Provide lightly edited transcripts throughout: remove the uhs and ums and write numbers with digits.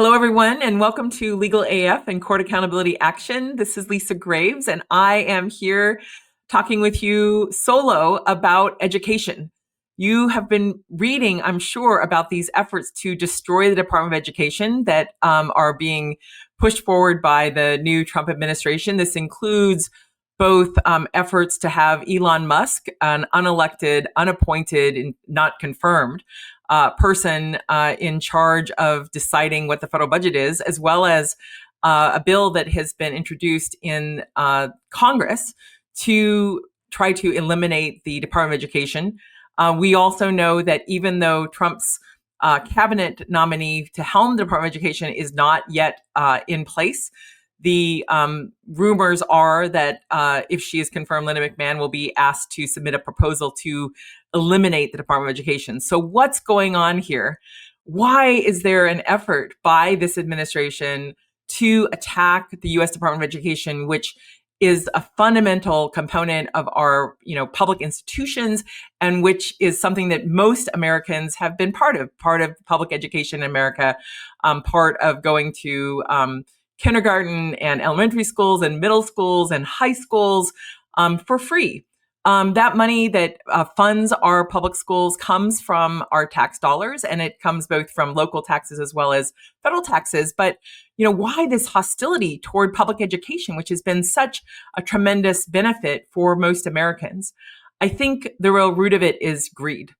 Hello, everyone, and welcome to Legal AF and Court Accountability Action. This is Lisa Graves, and I am here talking with you solo about education. You have been reading, I'm sure, about these efforts to destroy the Department of Education that are being pushed forward by the new Trump administration. This includes both efforts to have Elon Musk, an unelected, unappointed, and not confirmed person in charge of deciding what the federal budget is, as well as a bill that has been introduced in Congress to try to eliminate the Department of Education. We also know that even though Trump's cabinet nominee to helm the Department of Education is not yet in place, the rumors are that if she is confirmed, Linda McMahon will be asked to submit a proposal to eliminate the Department of Education. So what's going on here? Why is there an effort by this administration to attack the U.S. Department of Education, which is a fundamental component of our, public institutions, and which is something that most Americans have been part of public education in America, part of going to kindergarten and elementary schools and middle schools and high schools for free. That money that funds our public schools comes from our tax dollars, and it comes both from local taxes as well as federal taxes. But, why this hostility toward public education, which has been such a tremendous benefit for most Americans? I think the real root of it is greed.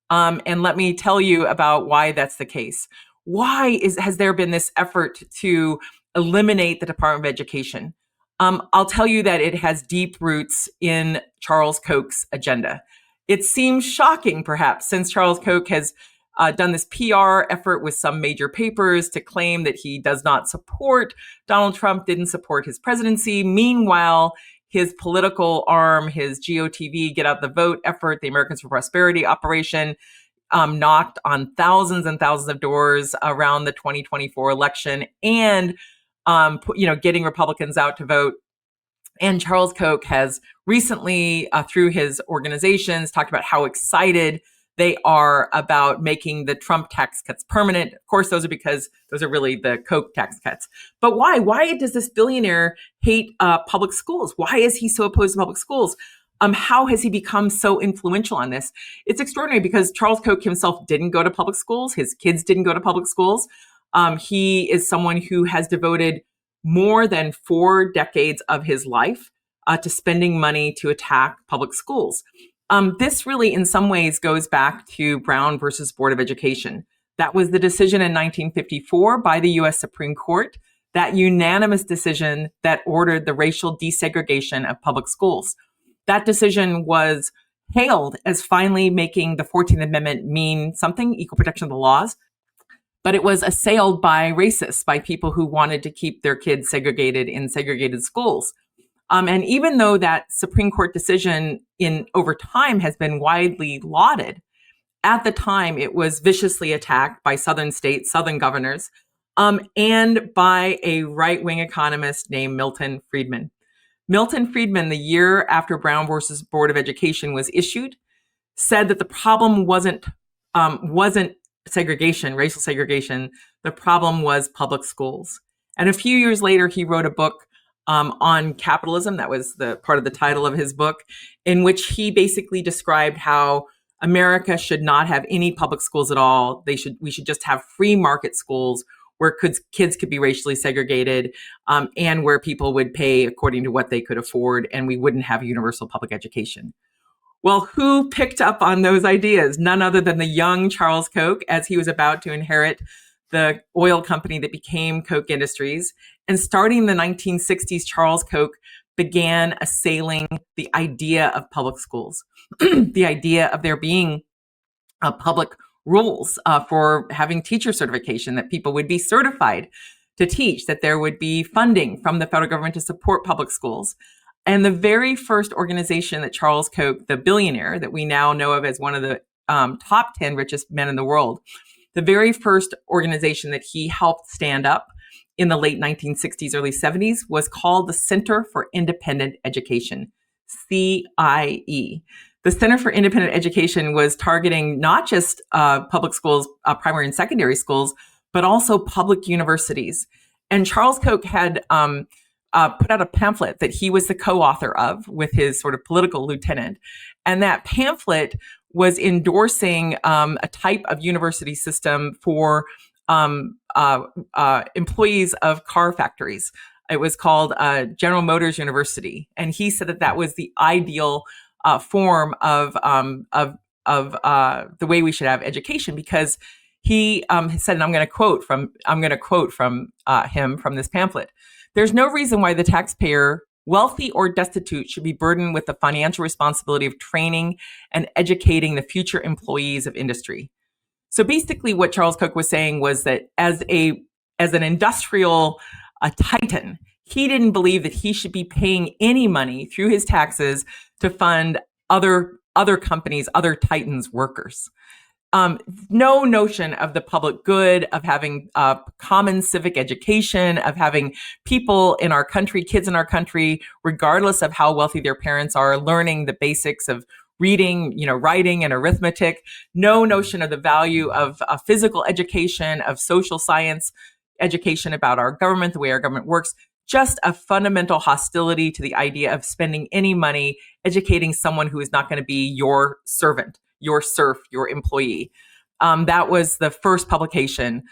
And let me tell you about why that's the case. Why has there been this effort to eliminate the Department of Education? I'll tell you that it has deep roots in Charles Koch's agenda. It seems shocking, perhaps, since Charles Koch has done this PR effort with some major papers to claim that he does not support Donald Trump, didn't support his presidency. Meanwhile, his political arm, his GOTV, Get Out the Vote effort, the Americans for Prosperity operation, knocked on thousands and thousands of doors around the 2024 election and getting Republicans out to vote. And Charles Koch has recently, through his organizations, talked about how excited they are about making the Trump tax cuts permanent. Of course, those are really the Koch tax cuts. But why? Why does this billionaire hate public schools? Why is he so opposed to public schools? How has he become so influential on this? It's extraordinary because Charles Koch himself didn't go to public schools. His kids didn't go to public schools. He is someone who has devoted more than 4 decades of his life to spending money to attack public schools. This really, in some ways, goes back to Brown versus Board of Education. That was the decision in 1954 by the U.S. Supreme Court, that unanimous decision that ordered the racial desegregation of public schools. That decision was hailed as finally making the 14th Amendment mean something, equal protection of the laws. But it was assailed by racists, by people who wanted to keep their kids segregated in segregated schools. And even though that Supreme Court decision over time has been widely lauded, at the time it was viciously attacked by Southern states, Southern governors, and by a right-wing economist named Milton Friedman. Milton Friedman, the year after Brown versus Board of Education was issued, said that the problem wasn't segregation, racial segregation. The problem was public schools. And a few years later, he wrote a book on capitalism. That was the part of the title of his book, in which he basically described how America should not have any public schools at all. We should just have free market schools where kids could be racially segregated, and where people would pay according to what they could afford, and we wouldn't have universal public education. Well, who picked up on those ideas? None other than the young Charles Koch, as he was about to inherit the oil company that became Koch Industries. And starting in the 1960s, Charles Koch began assailing the idea of public schools, the idea of there being public rules for having teacher certification, that people would be certified to teach, that there would be funding from the federal government to support public schools. And the very first organization that Charles Koch, the billionaire that we now know of as one of the top 10 richest men in the world, the very first organization that he helped stand up in the late 1960s, early 70s was called the Center for Independent Education, CIE. The Center for Independent Education was targeting not just public schools, primary and secondary schools, but also public universities. And Charles Koch had put out a pamphlet that he was the co-author of with his sort of political lieutenant. And that pamphlet was endorsing a type of university system for employees of car factories. It was called General Motors University, and he said that that was the ideal form of the way we should have education, because he said, and I'm going to quote from him from this pamphlet: "There's no reason why the taxpayer, wealthy or destitute, should be burdened with the financial responsibility of training and educating the future employees of industry." So basically what Charles Koch was saying was that as an industrial titan, he didn't believe that he should be paying any money through his taxes to fund other companies, other titans' workers. No notion of the public good, of having common civic education, of having people in our country, kids in our country, regardless of how wealthy their parents are, learning the basics of reading, writing and arithmetic. No notion of the value of physical education, of social science education about our government, the way our government works. Just a fundamental hostility to the idea of spending any money educating someone who is not going to be your servant, your serf, your employee. That was the first publication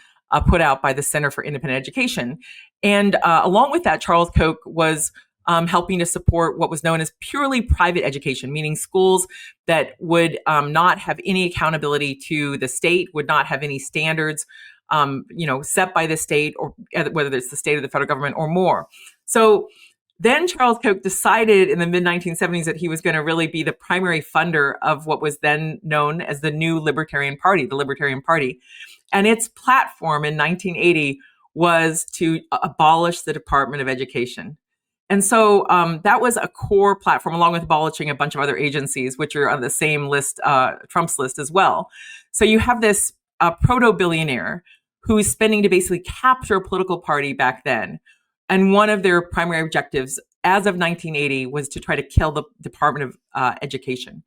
put out by the Center for Independent Education. And along with that, Charles Koch was helping to support what was known as purely private education, meaning schools that would not have any accountability to the state, would not have any standards set by the state, or whether it's the state or the federal government or more. So then Charles Koch decided in the mid-1970s that he was going to really be the primary funder of what was then known as the New Libertarian Party, the Libertarian Party. And its platform in 1980 was to abolish the Department of Education. And so that was a core platform, along with abolishing a bunch of other agencies, which are on the same list, Trump's list as well. So you have this proto-billionaire who is spending to basically capture a political party back then. And one of their primary objectives as of 1980 was to try to kill the Department of Education.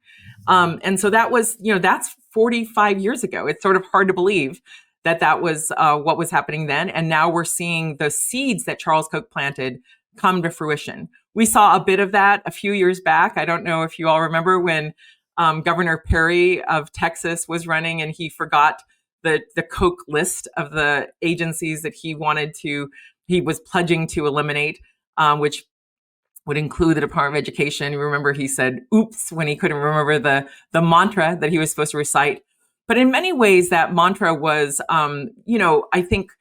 And so that was, that's 45 years ago. It's sort of hard to believe that that was what was happening then. And now we're seeing the seeds that Charles Koch planted come to fruition. We saw a bit of that a few years back. I don't know if you all remember when Governor Perry of Texas was running and he forgot the Koch list of the agencies that he was pledging to eliminate, which would include the Department of Education. You remember he said, oops, when he couldn't remember the mantra that he was supposed to recite. But in many ways, that mantra was, I think,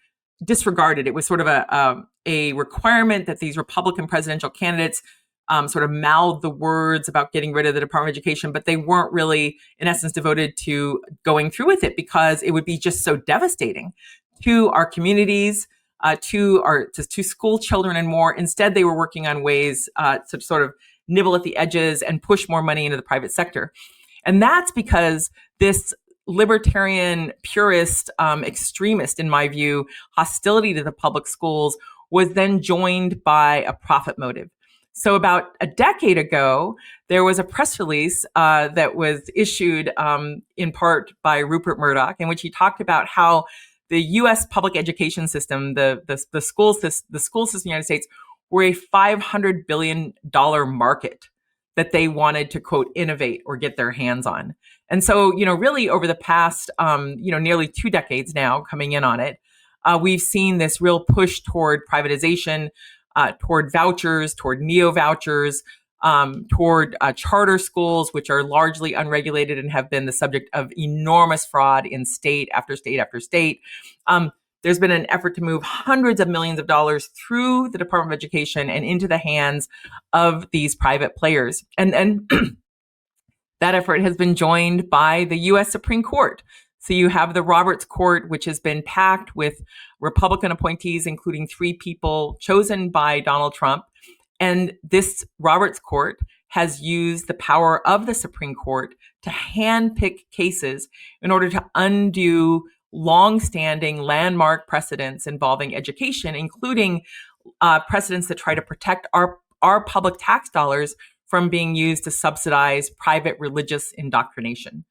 disregarded. It was sort of a requirement that these Republican presidential candidates sort of mouthed the words about getting rid of the Department of Education, but they weren't really, in essence, devoted to going through with it because it would be just so devastating to our communities, to school children and more. Instead, they were working on ways to sort of nibble at the edges and push more money into the private sector. And that's because this libertarian, purist, extremist, in my view, hostility to the public schools was then joined by a profit motive. So about a decade ago, there was a press release that was issued in part by Rupert Murdoch, in which he talked about how the U.S. public education system, the school system in the United States, were a $500 billion market that they wanted to, quote, innovate or get their hands on. And so, really over the past, nearly 2 decades now, coming in on it, we've seen this real push toward privatization, toward vouchers, toward neo-vouchers, toward charter schools, which are largely unregulated and have been the subject of enormous fraud in state after state after state. There's been an effort to move hundreds of millions of dollars through the Department of Education and into the hands of these private players. And that effort has been joined by the U.S. Supreme Court. So you have the Roberts Court, which has been packed with Republican appointees, including 3 people chosen by Donald Trump. And this Roberts Court has used the power of the Supreme Court to handpick cases in order to undo longstanding landmark precedents involving education, including precedents that try to protect our public tax dollars from being used to subsidize private religious indoctrination.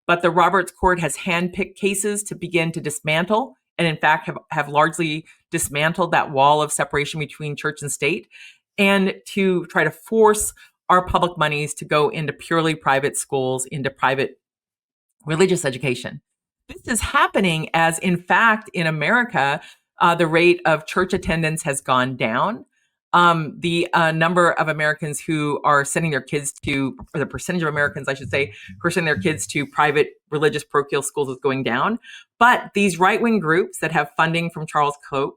But the Roberts Court has handpicked cases to begin to dismantle and in fact have largely dismantled that wall of separation between church and state, and to try to force our public monies to go into purely private schools, into private religious education. This is happening as, in fact, in America, the rate of church attendance has gone down. The number of Americans who are sending their kids to, or the percentage of Americans, I should say, who are sending their kids to private religious parochial schools is going down. But these right-wing groups that have funding from Charles Koch,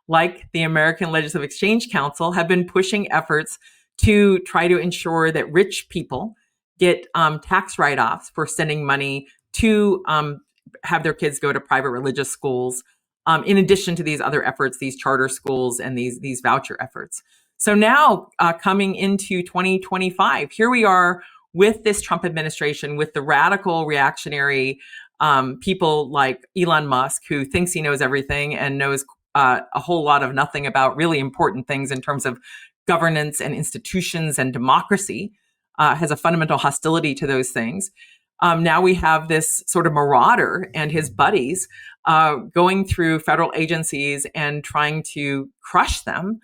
like the American Legislative Exchange Council, have been pushing efforts to try to ensure that rich people get tax write-offs for sending money to have their kids go to private religious schools, in addition to these other efforts, these charter schools and these voucher efforts. So now coming into 2025, here we are with this Trump administration, with the radical reactionary people like Elon Musk, who thinks he knows everything and knows a whole lot of nothing about really important things in terms of governance and institutions and democracy, has a fundamental hostility to those things. Now we have this sort of marauder and his buddies going through federal agencies and trying to crush them.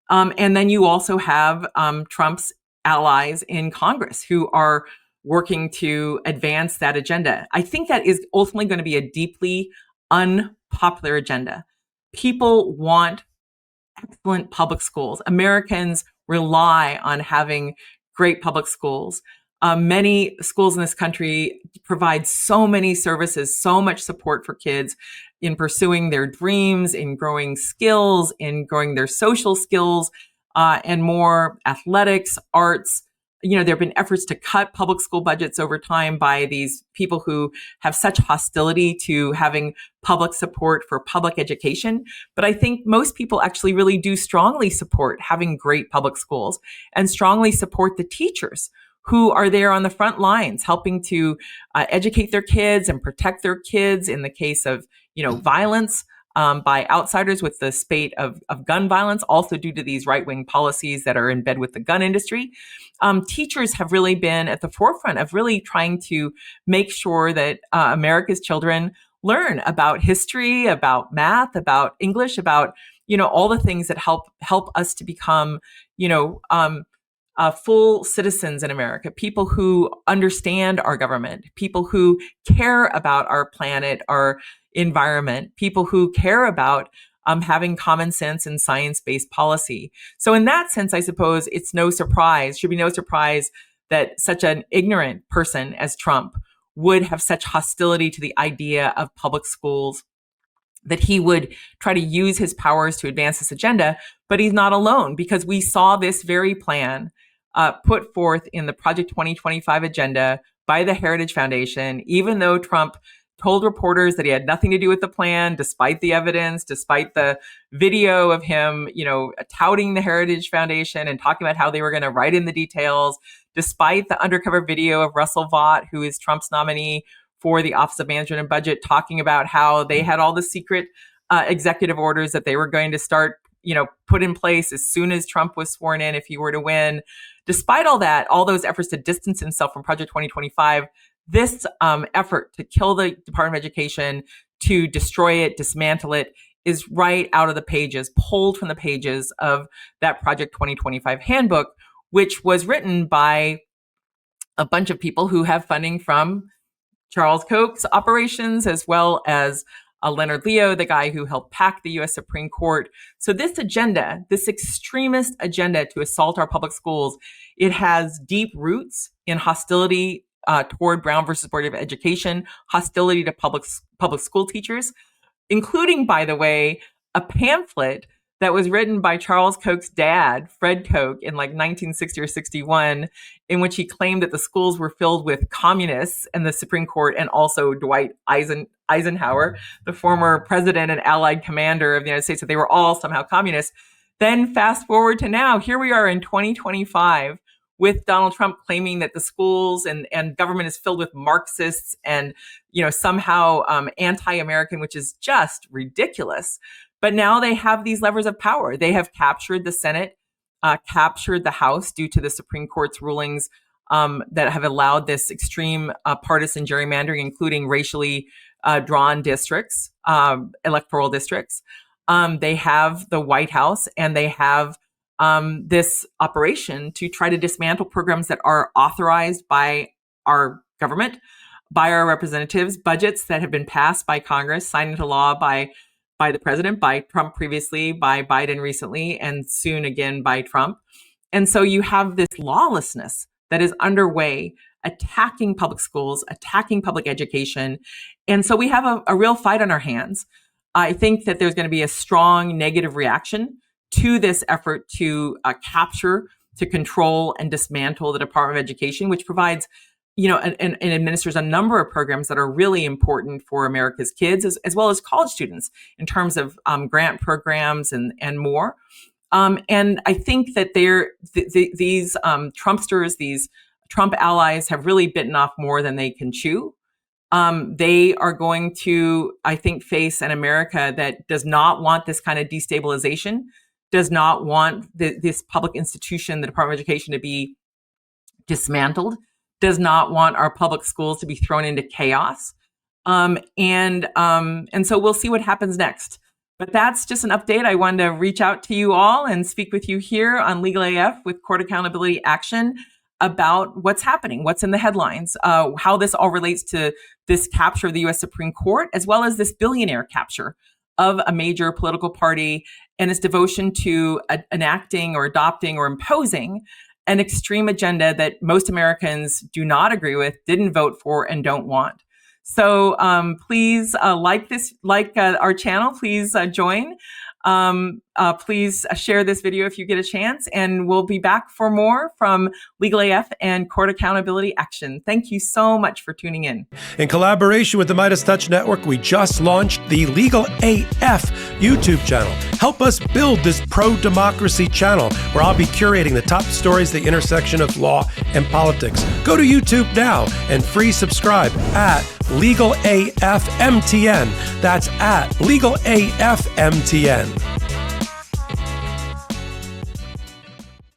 And then you also have Trump's allies in Congress who are working to advance that agenda. I think that is ultimately going to be a deeply unpopular agenda. People want excellent public schools. Americans rely on having great public schools. Many schools in this country provide so many services, so much support for kids in pursuing their dreams, in growing skills, in growing their social skills, and more athletics, arts. You know, there have been efforts to cut public school budgets over time by these people who have such hostility to having public support for public education. But I think most people actually really do strongly support having great public schools and strongly support the teachers who are there on the front lines helping to educate their kids and protect their kids in the case of, violence by outsiders, with the spate of gun violence, also due to these right-wing policies that are in bed with the gun industry. Teachers have really been at the forefront of really trying to make sure that America's children learn about history, about math, about English, about, all the things that help us to become, full citizens in America, people who understand our government, people who care about our planet, our environment, people who care about having common sense and science-based policy. So in that sense, I suppose it's should be no surprise that such an ignorant person as Trump would have such hostility to the idea of public schools, that he would try to use his powers to advance this agenda. But he's not alone, because we saw this very plan put forth in the Project 2025 agenda by the Heritage Foundation, even though Trump told reporters that he had nothing to do with the plan, despite the evidence, despite the video of him, touting the Heritage Foundation and talking about how they were going to write in the details, despite the undercover video of Russell Vought, who is Trump's nominee for the Office of Management and Budget, talking about how they had all the secret executive orders that they were going to start, put in place as soon as Trump was sworn in if he were to win. Despite all that, all those efforts to distance himself from Project 2025, this effort to kill the Department of Education, to destroy it, dismantle it, is right out of the pages, pulled from the pages of that Project 2025 handbook, which was written by a bunch of people who have funding from Charles Koch's operations, as well as Leonard Leo, the guy who helped pack the U.S. Supreme Court. So this agenda, this extremist agenda to assault our public schools, it has deep roots in hostility toward Brown versus Board of Education, hostility to public school teachers, including, by the way, a pamphlet that was written by Charles Koch's dad, Fred Koch, in like 1960 or 61, in which he claimed that the schools were filled with communists, and the Supreme Court, and also Dwight Eisenhower, the former president and allied commander of the United States, that they were all somehow communists. Then fast forward to now, here we are in 2025, with Donald Trump claiming that the schools and government is filled with Marxists and, somehow anti-American, which is just ridiculous. But now they have these levers of power. They have captured the Senate, captured the House due to the Supreme Court's rulings that have allowed this extreme partisan gerrymandering, including racially drawn districts, electoral districts. They have the White House, and they have this operation to try to dismantle programs that are authorized by our government, by our representatives, budgets that have been passed by Congress, signed into law by the president, by Trump previously, by Biden recently, and soon again by Trump. And so you have this lawlessness that is underway, attacking public schools, attacking public education. And so we have a real fight on our hands. I think that there's going to be a strong negative reaction to this effort to capture, to control, and dismantle the Department of Education, which provides, and administers a number of programs that are really important for America's kids, as well as college students, in terms of grant programs and more. And I think that these Trumpsters, these Trump allies, have really bitten off more than they can chew. They are going to, I think, face an America that does not want this kind of destabilization, does not want this public institution, the Department of Education, to be dismantled, does not want our public schools to be thrown into chaos. And so we'll see what happens next. But that's just an update. I wanted to reach out to you all and speak with you here on Legal AF with Court Accountability Action about what's happening, what's in the headlines, how this all relates to this capture of the U.S. Supreme Court, as well as this billionaire capture of a major political party and its devotion to enacting or adopting or imposing an extreme agenda that most Americans do not agree with, didn't vote for, and don't want. So please like our channel. Please join. Please share this video if you get a chance, and we'll be back for more from Legal AF and Court Accountability Action. Thank you so much for tuning in. In collaboration with the Midas Touch Network, we just launched the Legal AF YouTube channel. Help us build this pro-democracy channel where I'll be curating the top stories at the intersection of law and politics. Go to YouTube now and free subscribe at Legal AF MTN. That's at Legal AF MTN.